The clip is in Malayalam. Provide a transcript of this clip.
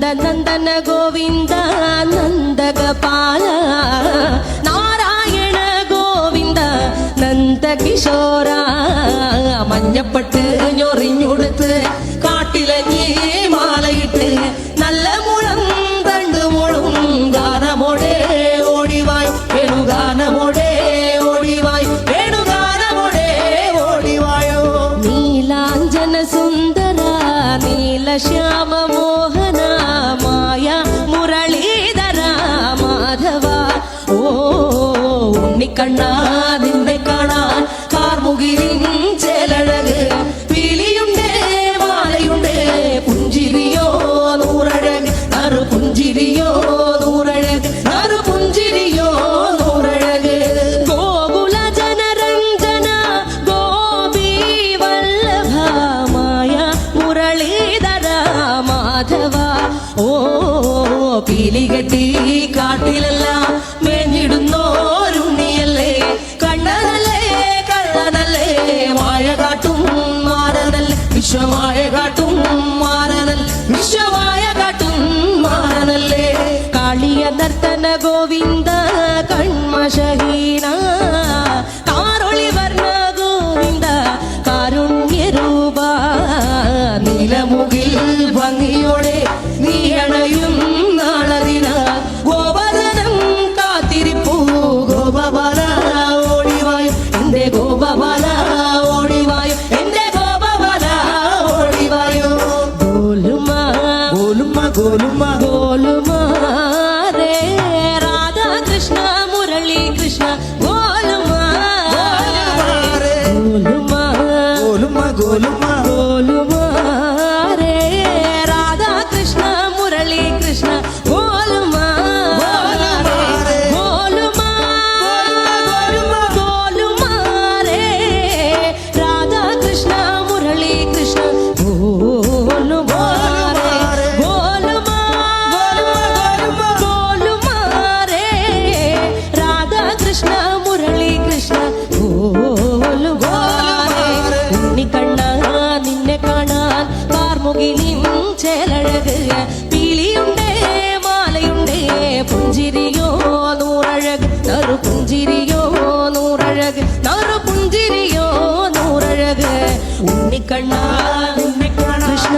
നന്ദന ഗോവിന്ദ നന്ദഗോപാല നാരായണ ഗോവിന്ദ നന്ദകിശോര മഞ്ഞപ്പെട്ട് ഞൊറിഞ്ഞുടുത്ത് കാട്ടിലഞ്ഞി മാലയിട്ട് നല്ല മുളം തണ്ടു മുളും ഗാനമോടെ ഓടിവായ് വേണുഗാനമോടെ ഓടിവായ് വേണുഗാനമോടെ ഓടിവായോ നീലാഞ്ജന സുന്ദര നീലശ്യാമ മോഹന മായ മുരളീധര മാധവ ഓ ഉണ്ണിക്കണ്ണാ നിന്നെ കാണാൻ കാർമുകിലിൻ ചേലഴക് പീലിയുണ്ട് മാലയുണ്ട് പുഞ്ചിരിയോ നൂറഴക് നറു പുഞ്ചിരിയോ നൂറഴക് നറു പുഞ്ചിരിയോ നൂറഴക് ഗോകുല ജനരഞ്ജന ഗോപി വല്ലഭ മായ മുരളീധര മാധവ ഓ പീലികെട്ടി കാട്ടിലെല്ലാം മേഞ്ഞിടുന്നോരുണ്ണിയല്ലേ കണ്ണനല്ലേ കള്ളനല്ലേ മായ കാട്ടും മാറനല്ലേ വിശ്വമായ കാട്ടും മാറനൽ വിശ്വമായ കാട്ടും മാറനല്ലേ കാളിയ നർത്തന ഗോവിന്ദ കൺമശഹീന കാറൊളി വർണ്ണ ഗോവിന്ദ കാരുണ്യരൂപ നീലമുകിൽ ഭംഗിയോടെ നീ അണയും നാളതിന ഗോപദനം കാത്തിരിപ്പൂ ഗോപബാല ഓടിവായു എന്റെ ഗോപബാല ഓടിവായു എന്റെ ഗോപബാല ഓടിവായു ഗോലുമ ഗോലുമ ഗോലുമ ഗോലുമ രേ രാധാ കൃഷ്ണ മുരളി കൃഷ്ണ ഗോലുമ ഗോലുമ ഗോലുമ ഗോലുമ ഗോലുമ രേ രാധാ കൃഷ്ണ മുരളി കൃഷ്ണ ഗോലുമ ഗോലുമ ഗോലുമ രേ രാധാ കൃഷ്ണ മുരളി കൃഷ്ണ ഗോലുമ ഗോലുമ ഗോലുമ രേ രാധാ കൃഷ്ണ മുരളി കൃഷ്ണ ഗോലുമ ഉണ്ണിക്കണ്ണ നിന്നെ കാണാൻ കാർമുകിലിൻ ചേലഴക് പീലിയുണ്ടേ മാലയുണ്ടേ പുഞ്ചിരിയോ നൂറഴക് നറു പുഞ്ചിരിയോ നൂറഴക് നറു പുഞ്ചിരിയോ നൂറഴക് ഉണ്ണിക്കണ്ണ നിന്നെ കാണാൻ കൃഷ്ണ